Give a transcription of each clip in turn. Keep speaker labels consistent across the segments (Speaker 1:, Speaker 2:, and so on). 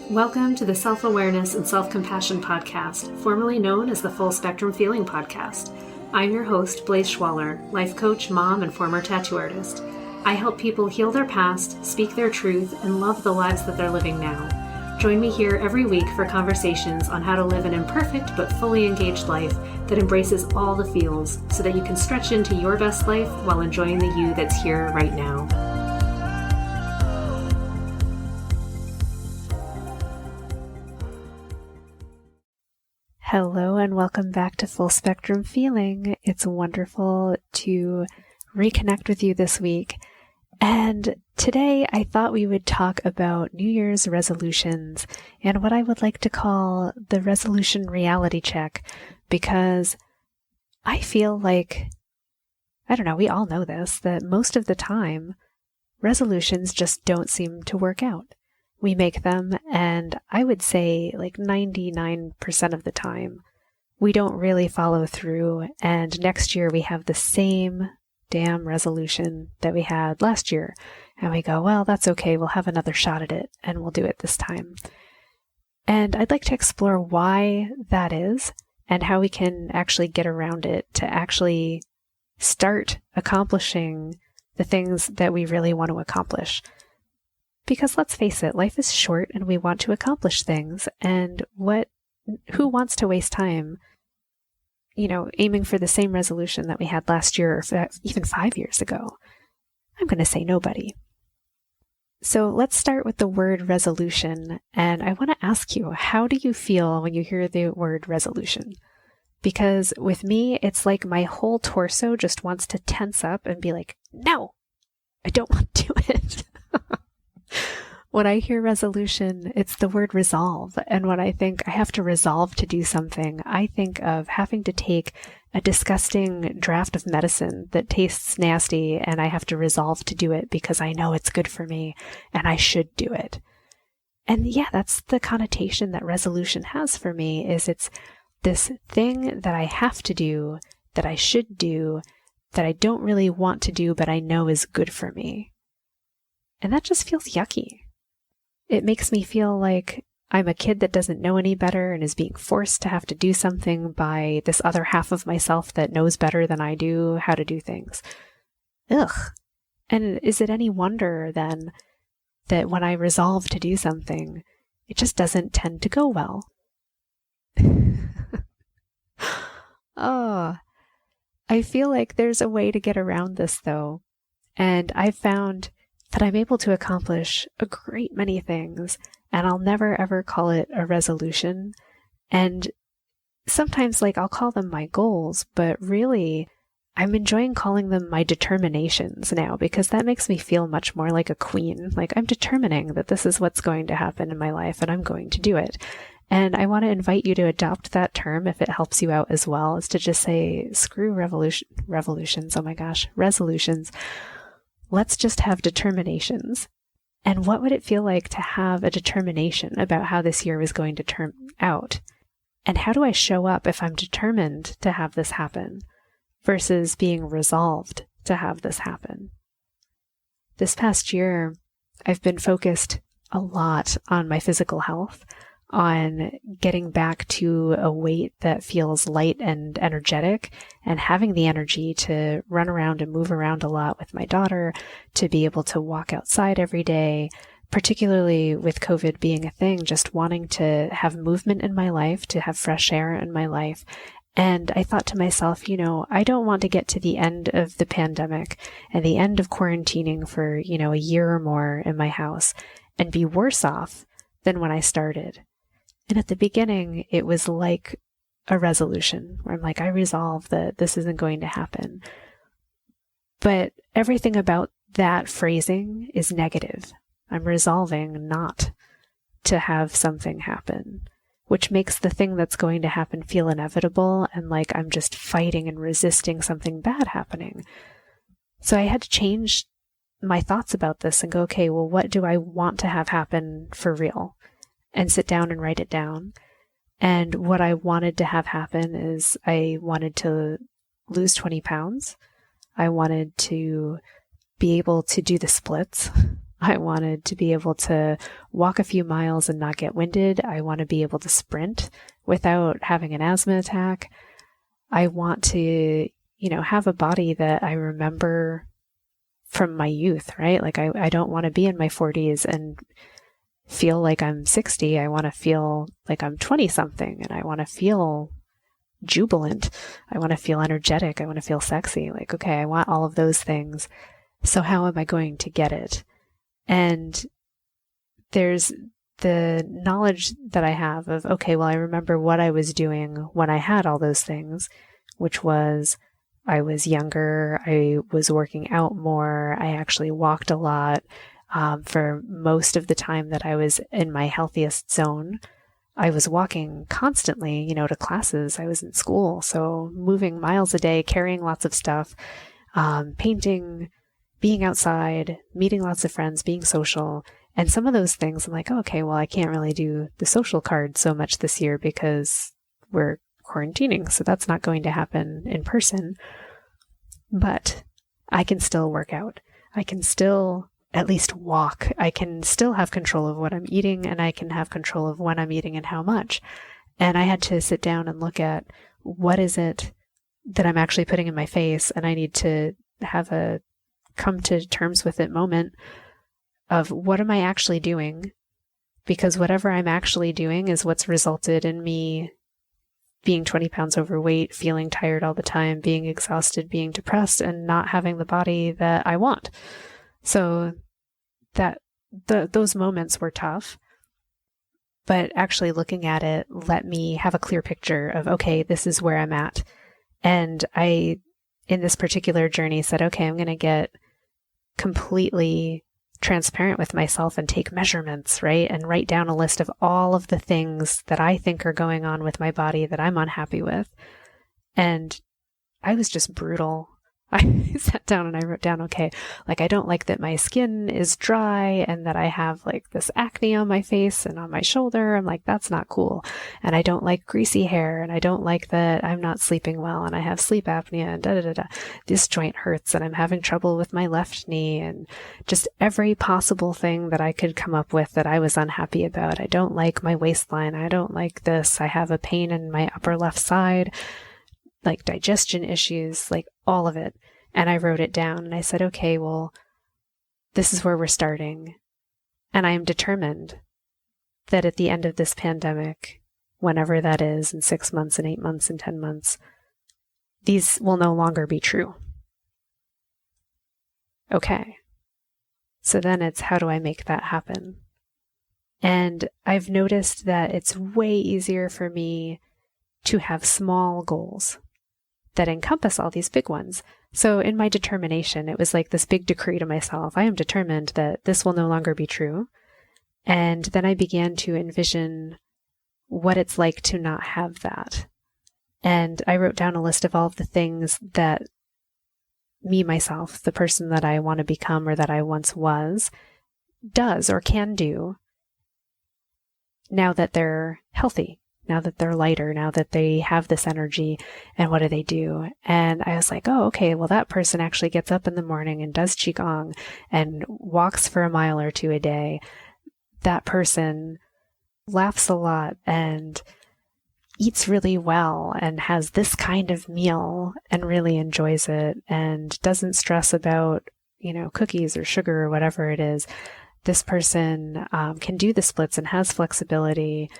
Speaker 1: Welcome to the Self-Awareness and Self-Compassion Podcast, formerly known as the Full Spectrum Feeling Podcast. I'm your host, Blaise Schwaller, life coach, mom, and former tattoo artist. I help people heal their past, speak their truth, and love the lives that they're living now. Join me here every week for conversations on how to live an imperfect but fully engaged life that embraces all the feels so that you can stretch into your best life while enjoying the you that's here right now. Hello and welcome back to Full Spectrum Feeling. It's wonderful to reconnect with you this week. And today I thought we would talk about New Year's resolutions and what I would like to call the resolution reality check, because I feel like, we all know this, that most of the time resolutions just don't seem to work out. We make them, and I would say like 99% of the time, we don't really follow through, and next year we have the same damn resolution that we had last year, and we go, well, that's okay, we'll have another shot at it, and we'll do it this time. And I'd like to explore why that is, and how we can actually get around it to actually start accomplishing the things that we really want to accomplish. Because let's face it, life is short and we want to accomplish things. And who wants to waste time, aiming for the same resolution that we had last year or even 5 years ago? I'm going to say nobody. So let's start with the word resolution. And I want to ask you, how do you feel when you hear the word resolution? Because with me, it's like my whole torso just wants to tense up and be like, no, I don't want to do it. When I hear resolution, it's the word resolve. And when I think I have to resolve to do something, I think of having to take a disgusting draft of medicine that tastes nasty, and I have to resolve to do it because I know it's good for me and I should do it. And yeah, that's the connotation that resolution has for me, is it's this thing that I have to do, that I should do, that I don't really want to do, but I know is good for me. And that just feels yucky. It makes me feel like I'm a kid that doesn't know any better and is being forced to have to do something by this other half of myself that knows better than I do how to do things. Ugh. And is it any wonder then that when I resolve to do something, it just doesn't tend to go well? Oh, I feel like there's a way to get around this though. And I've found that I'm able to accomplish a great many things, and I'll never ever call it a resolution. And sometimes I'll call them my goals, but really I'm enjoying calling them my determinations now, because that makes me feel much more like a queen. Like I'm determining that this is what's going to happen in my life and I'm going to do it. And I want to invite you to adopt that term if it helps you out as well, is to just say, screw revolutions. Oh my gosh, resolutions. Let's just have determinations. And what would it feel like to have a determination about how this year was going to turn out? And how do I show up if I'm determined to have this happen versus being resolved to have this happen? This past year, I've been focused a lot on my physical health, on getting back to a weight that feels light and energetic, and having the energy to run around and move around a lot with my daughter, to be able to walk outside every day, particularly with COVID being a thing, just wanting to have movement in my life, to have fresh air in my life. And I thought to myself, I don't want to get to the end of the pandemic and the end of quarantining for, a year or more in my house and be worse off than when I started. And at the beginning, it was like a resolution where I'm like, I resolve that this isn't going to happen. But everything about that phrasing is negative. I'm resolving not to have something happen, which makes the thing that's going to happen feel inevitable and like I'm just fighting and resisting something bad happening. So I had to change my thoughts about this and go, okay, well, what do I want to have happen for real? And sit down and write it down. And what I wanted to have happen is I wanted to lose 20 pounds. I wanted to be able to do the splits. I wanted to be able to walk a few miles and not get winded. I want to be able to sprint without having an asthma attack. I want to, have a body that I remember from my youth, right? Like I don't want to be in my 40s and feel like I'm 60. I want to feel like I'm 20 something, and I want to feel jubilant. I want to feel energetic. I want to feel sexy. Like, okay, I want all of those things. So how am I going to get it? And there's the knowledge that I have of, okay, well, I remember what I was doing when I had all those things, which was I was younger, I was working out more, I actually walked a lot. For most of the time that I was in my healthiest zone, I was walking constantly, to classes. I was in school, so moving miles a day, carrying lots of stuff, painting, being outside, meeting lots of friends, being social. And some of those things, I'm like, okay, well, I can't really do the social card so much this year because we're quarantining, so that's not going to happen in person. But I can still work out. I can still at least walk. I can still have control of what I'm eating, and I can have control of when I'm eating and how much. And I had to sit down and look at what is it that I'm actually putting in my face, and I need to have a come to terms with it moment of what am I actually doing? Because whatever I'm actually doing is what's resulted in me being 20 pounds overweight, feeling tired all the time, being exhausted, being depressed, and not having the body that I want. So those moments were tough, but actually looking at it let me have a clear picture of, okay, this is where I'm at. And I, in this particular journey, said, okay, I'm going to get completely transparent with myself and take measurements, right? And write down a list of all of the things that I think are going on with my body that I'm unhappy with. And I was just brutal. I sat down and I wrote down, okay, like I don't like that my skin is dry and that I have like this acne on my face and on my shoulder. I'm like, that's not cool. And I don't like greasy hair, and I don't like that I'm not sleeping well and I have sleep apnea and da da da da. This joint hurts and I'm having trouble with my left knee, and just every possible thing that I could come up with that I was unhappy about. I don't like my waistline. I don't like this. I have a pain in my upper left side, like digestion issues, like all of it. And I wrote it down and I said, okay, well, this is where we're starting. And I am determined that at the end of this pandemic, whenever that is, in 6 months and 8 months and 10 months, these will no longer be true. Okay. So then it's, how do I make that happen? And I've noticed that it's way easier for me to have small goals that encompass all these big ones. So in my determination, it was like this big decree to myself. I am determined that this will no longer be true. And then I began to envision what it's like to not have that. And I wrote down a list of all of the things that me, myself, the person that I want to become or that I once was, does or can do now that they're healthy, now that they're lighter, now that they have this energy, and what do they do? And I was like, oh, okay, well, that person actually gets up in the morning and does Qigong and walks for a mile or two a day. That person laughs a lot and eats really well and has this kind of meal and really enjoys it and doesn't stress about, cookies or sugar or whatever it is. This person can do the splits and has flexibility.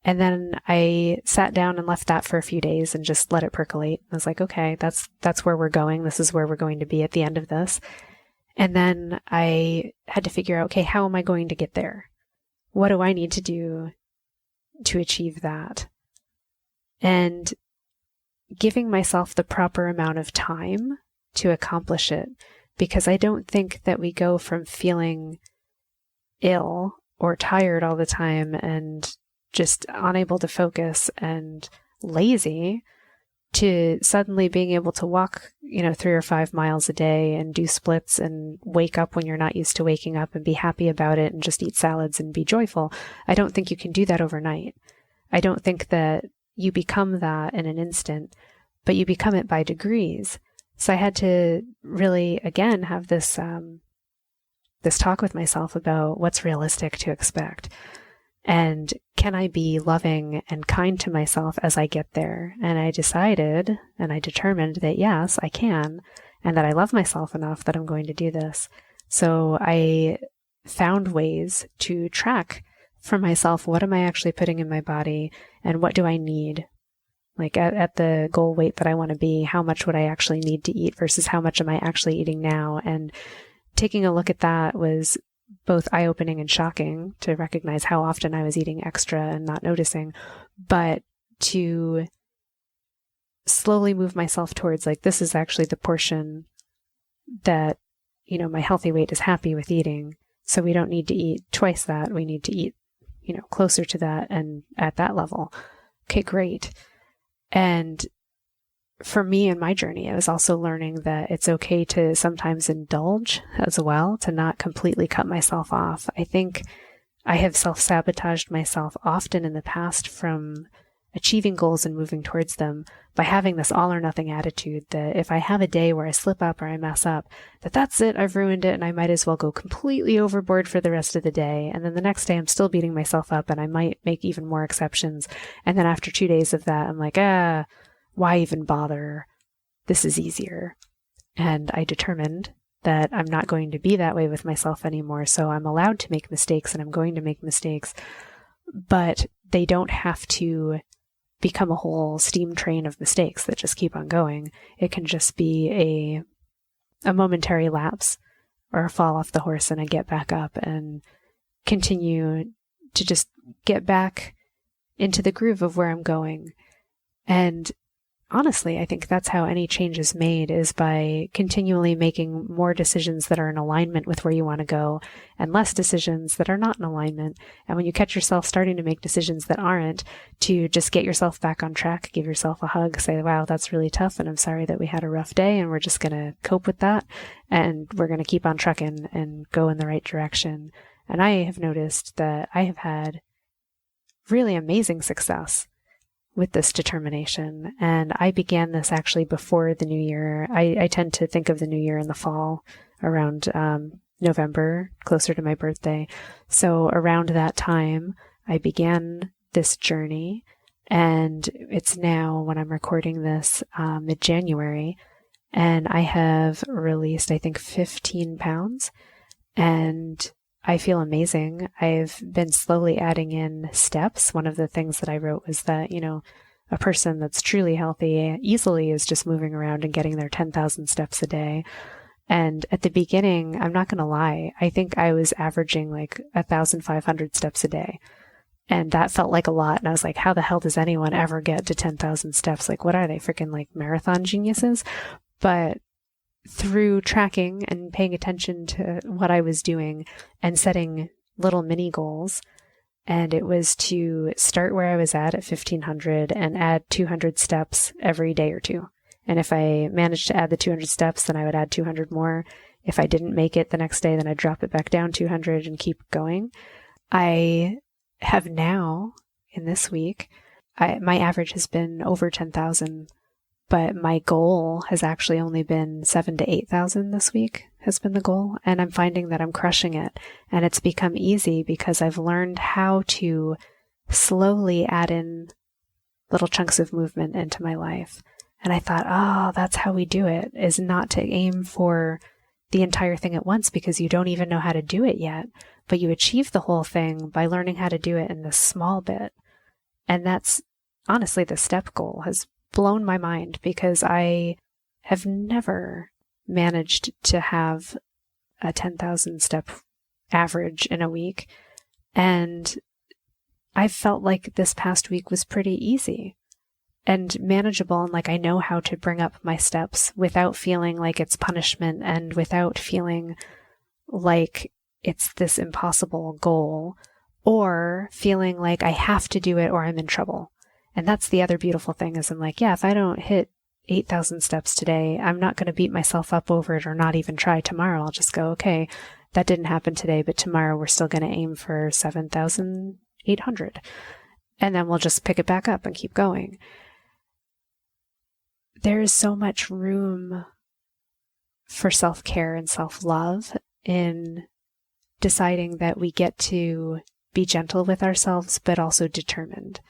Speaker 1: And then I sat down and left that for a few days and just let it percolate. I was like, okay, that's where we're going. This is where we're going to be at the end of this. And then I had to figure out, okay, how am I going to get there? What do I need to do to achieve that? And giving myself the proper amount of time to accomplish it, because I don't think that we go from feeling ill or tired all the time and just unable to focus and lazy to suddenly being able to walk, 3 or 5 miles a day and do splits and wake up when you're not used to waking up and be happy about it and just eat salads and be joyful. I don't think you can do that overnight. I don't think that you become that in an instant, but you become it by degrees. So I had to really, again, have this this talk with myself about what's realistic to expect. And can I be loving and kind to myself as I get there? And I decided and I determined that yes, I can, and that I love myself enough that I'm going to do this. So I found ways to track for myself, what am I actually putting in my body and what do I need? Like at the goal weight that I want to be, how much would I actually need to eat versus how much am I actually eating now? And taking a look at that was both eye-opening and shocking to recognize how often I was eating extra and not noticing, but to slowly move myself towards like, this is actually the portion that, my healthy weight is happy with eating. So we don't need to eat twice that. We need to eat, closer to that and at that level. Okay, great. And for me in my journey, I was also learning that it's okay to sometimes indulge as well, to not completely cut myself off. I think I have self-sabotaged myself often in the past from achieving goals and moving towards them by having this all or nothing attitude that if I have a day where I slip up or I mess up, that's it, I've ruined it and I might as well go completely overboard for the rest of the day. And then the next day I'm still beating myself up and I might make even more exceptions. And then after 2 days of that, I'm like, why even bother? This is easier. And I determined that I'm not going to be that way with myself anymore. So I'm allowed to make mistakes and I'm going to make mistakes, but they don't have to become a whole steam train of mistakes that just keep on going. It can just be a momentary lapse or a fall off the horse and I get back up and continue to just get back into the groove of where I'm going. And honestly, I think that's how any change is made, is by continually making more decisions that are in alignment with where you want to go and less decisions that are not in alignment. And when you catch yourself starting to make decisions that aren't, to just get yourself back on track, give yourself a hug, say, wow, that's really tough. And I'm sorry that we had a rough day and we're just going to cope with that. And we're going to keep on trucking and go in the right direction. And I have noticed that I have had really amazing success with this determination. And I began this actually before the new year. I tend to think of the new year in the fall, around November, closer to my birthday. So around that time, I began this journey. And it's now, when I'm recording this, mid-January. And I have released, I think, 15 pounds. And I feel amazing. I've been slowly adding in steps. One of the things that I wrote was that, a person that's truly healthy easily is just moving around and getting their 10,000 steps a day. And at the beginning, I'm not going to lie, I think I was averaging like 1,500 steps a day. And that felt like a lot. And I was like, how the hell does anyone ever get to 10,000 steps? Like, what are they, freaking like marathon geniuses? But through tracking and paying attention to what I was doing and setting little mini goals, and it was to start where I was at 1,500 and add 200 steps every day or two. And if I managed to add the 200 steps, then I would add 200 more. If I didn't make it the next day, then I'd drop it back down 200 and keep going. I have now, in this week, my average has been over 10,000. But my goal has actually only been 7,000 to 8,000 this week has been the goal. And I'm finding that I'm crushing it. And it's become easy because I've learned how to slowly add in little chunks of movement into my life. And I thought, that's how we do it, is not to aim for the entire thing at once because you don't even know how to do it yet. But you achieve the whole thing by learning how to do it in this small bit. And that's honestly the step goal has blown my mind because I have never managed to have a 10,000 step average in a week. And I felt like this past week was pretty easy and manageable. And like, I know how to bring up my steps without feeling like it's punishment and without feeling like it's this impossible goal or feeling like I have to do it or I'm in trouble. And that's the other beautiful thing is I'm like, yeah, if I don't hit 8,000 steps today, I'm not going to beat myself up over it or not even try tomorrow. I'll just go, okay, that didn't happen today, but tomorrow we're still going to aim for 7,800. And then we'll just pick it back up and keep going. There is so much room for self-care and self-love in deciding that we get to be gentle with ourselves, but also determined.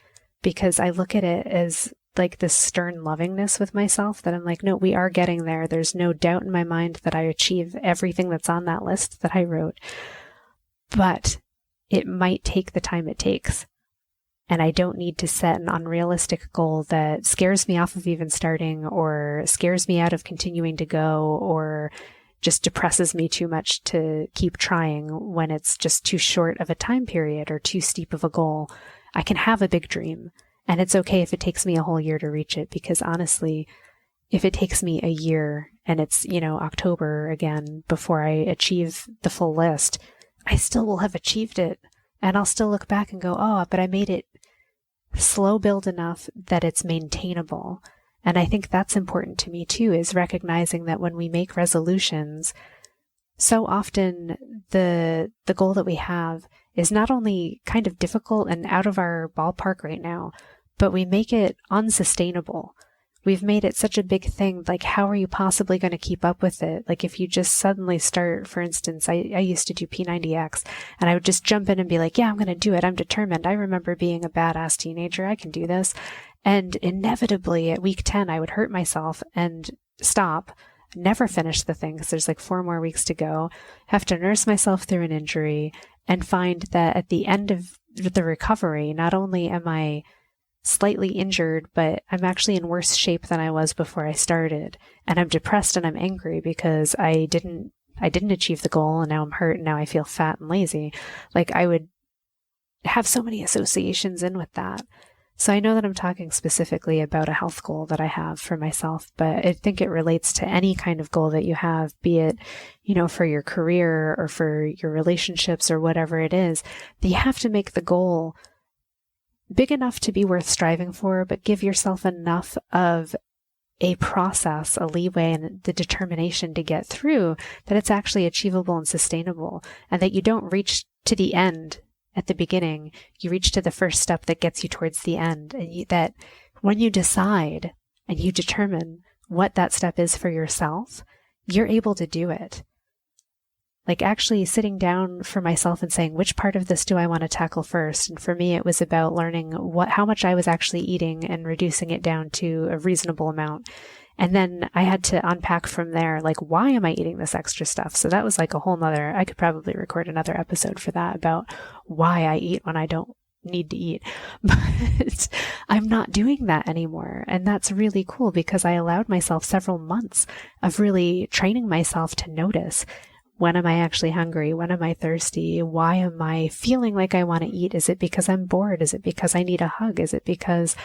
Speaker 1: Because I look at it as like this stern lovingness with myself that I'm like, no, we are getting there. There's no doubt in my mind that I achieve everything that's on that list that I wrote. But it might take the time it takes. And I don't need to set an unrealistic goal that scares me off of even starting, or scares me out of continuing to go, or just depresses me too much to keep trying when it's just too short of a time period or too steep of a goal. I can have a big dream, and it's okay if it takes me a whole year to reach it, because honestly, if it takes me a year and it's, October again before I achieve the full list, I still will have achieved it. And I'll still look back and go, oh, but I made it slow build enough that it's maintainable. And I think that's important to me too, is recognizing that when we make resolutions, so often the goal that we have is not only kind of difficult and out of our ballpark right now, but we make it unsustainable. We've made it such a big thing. Like, how are you possibly going to keep up with it? Like, if you just suddenly start, for instance, I used to do P90X, and I would just jump in and be like, yeah, I'm going to do it. I'm determined. I remember being a badass teenager. I can do this. And inevitably at week 10, I would hurt myself and stop, never finish the thing because there's like 4 more weeks to go, have to nurse myself through an injury, and find that at the end of the recovery, not only am I slightly injured, but I'm actually in worse shape than I was before I started. And I'm depressed and I'm angry because I didn't achieve the goal, and now I'm hurt, and now I feel fat and lazy. Like, I would have so many associations in with that. So I know that I'm talking specifically about a health goal that I have for myself, but I think it relates to any kind of goal that you have, be it, for your career or for your relationships or whatever it is, that you have to make the goal big enough to be worth striving for, but give yourself enough of a process, a leeway, and the determination to get through that it's actually achievable and sustainable, and that you don't reach to the end at the beginning. You reach to the first step that gets you towards the end, and that when you decide and you determine what that step is for yourself, you're able to do it. Like, actually sitting down for myself and saying, which part of this do I want to tackle first? And for me, it was about learning how much I was actually eating and reducing it down to a reasonable amount. And then I had to unpack from there, like, why am I eating this extra stuff? So that was like a whole nother, I could probably record another episode for that, about why I eat when I don't need to eat. But I'm not doing that anymore. And that's really cool, because I allowed myself several months of really training myself to notice, when am I actually hungry? When am I thirsty? Why am I feeling like I want to eat? Is it because I'm bored? Is it because I need a hug? Is it because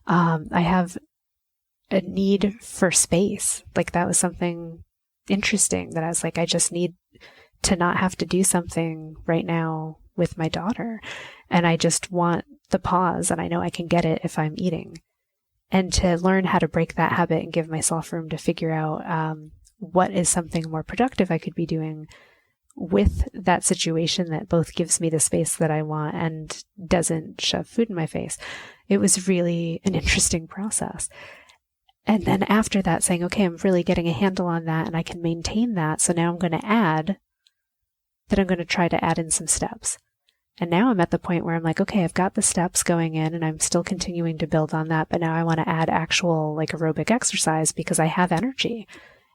Speaker 1: I have a need for space? Like, that was something interesting that I was like, I just need to not have to do something right now with my daughter. And I just want the pause, and I know I can get it if I'm eating. And to learn how to break that habit and give myself room to figure out what is something more productive I could be doing with that situation that both gives me the space that I want and doesn't shove food in my face. It was really an interesting process. And then after that, saying, okay, I'm really getting a handle on that and I can maintain that. So now I'm going to try to add in some steps. And now I'm at the point where I'm like, okay, I've got the steps going in and I'm still continuing to build on that. But now I want to add actual like aerobic exercise because I have energy.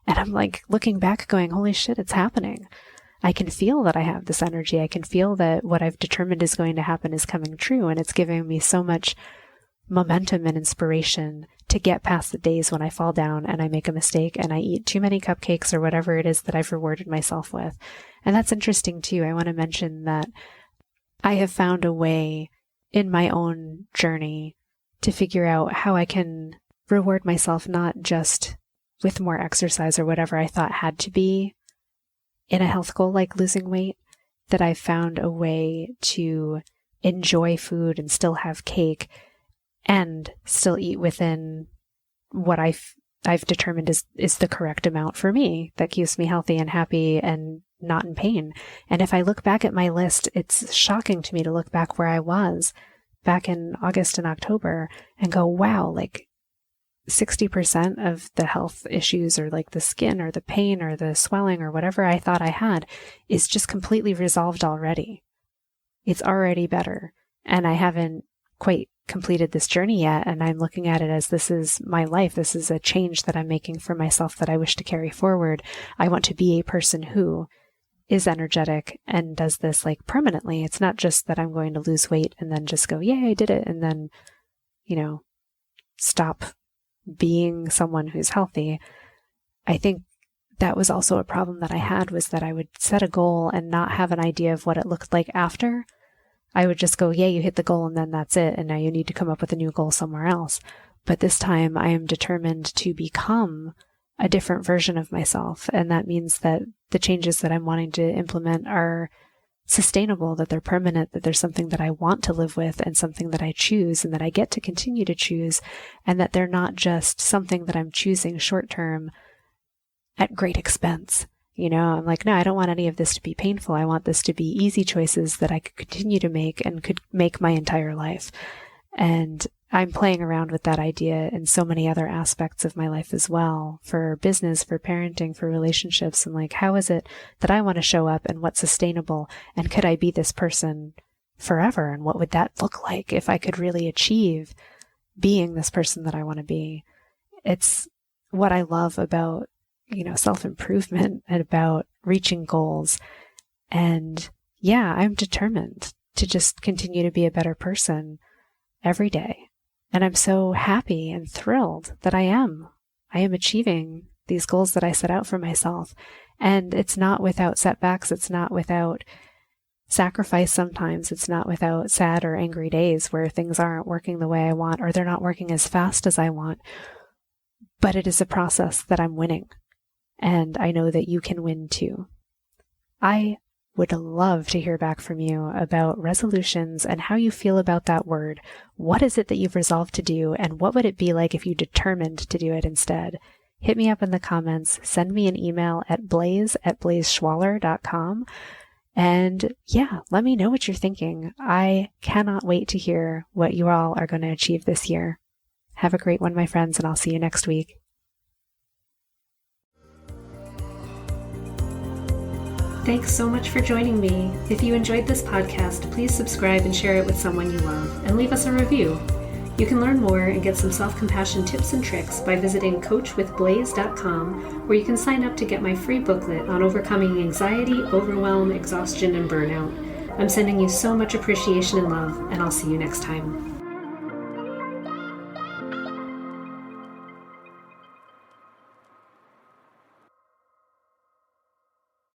Speaker 1: And I'm like looking back going, holy shit, it's happening. I can feel that I have this energy. I can feel that what I've determined is going to happen is coming true. And it's giving me so much momentum and inspiration to get past the days when I fall down and I make a mistake and I eat too many cupcakes or whatever it is that I've rewarded myself with. And that's interesting too. I want to mention that I have found a way in my own journey to figure out how I can reward myself, not just with more exercise or whatever I thought had to be in a health goal like losing weight, that I found a way to enjoy food and still have cake and still eat within what I've determined is the correct amount for me that keeps me healthy and happy and not in pain. And if I look back at my list, it's shocking to me to look back where I was back in August and October and go, wow, like 60% of the health issues, or like the skin or the pain or the swelling or whatever I thought I had, is just completely resolved already. It's already better. And I haven't quite completed this journey yet. And I'm looking at it as, this is my life. This is a change that I'm making for myself that I wish to carry forward. I want to be a person who is energetic and does this like permanently. It's not just that I'm going to lose weight and then just go, yay, I did it. And then, stop being someone who's healthy. I think that was also a problem that I had, was that I would set a goal and not have an idea of what it looked like after. I would just go, you hit the goal and then that's it. And now you need to come up with a new goal somewhere else. But this time I am determined to become a different version of myself. And that means that the changes that I'm wanting to implement are sustainable, that they're permanent, that there's something that I want to live with and something that I choose and that I get to continue to choose, and that they're not just something that I'm choosing short term at great expense. I'm like, no, I don't want any of this to be painful. I want this to be easy choices that I could continue to make and could make my entire life. And I'm playing around with that idea in so many other aspects of my life as well, for business, for parenting, for relationships. And like, how is it that I want to show up, and what's sustainable? And could I be this person forever? And what would that look like if I could really achieve being this person that I want to be? It's what I love about, self-improvement and about reaching goals. And yeah, I'm determined to just continue to be a better person every day. And I'm so happy and thrilled that I am achieving these goals that I set out for myself. And it's not without setbacks. It's not without sacrifice sometimes. It's not without sad or angry days where things aren't working the way I want, or they're not working as fast as I want. But it is a process that I'm winning. And I know that you can win too. I would love to hear back from you about resolutions and how you feel about that word. What is it that you've resolved to do, and what would it be like if you determined to do it instead? Hit me up in the comments, send me an email at blaze@blazeschwaller.com. And yeah, let me know what you're thinking. I cannot wait to hear what you all are going to achieve this year. Have a great one, my friends, and I'll see you next week. Thanks so much for joining me. If you enjoyed this podcast, please subscribe and share it with someone you love, and leave us a review. You can learn more and get some self-compassion tips and tricks by visiting coachwithblaze.com, where you can sign up to get my free booklet on overcoming anxiety, overwhelm, exhaustion, and burnout. I'm sending you so much appreciation and love, and I'll see you next time.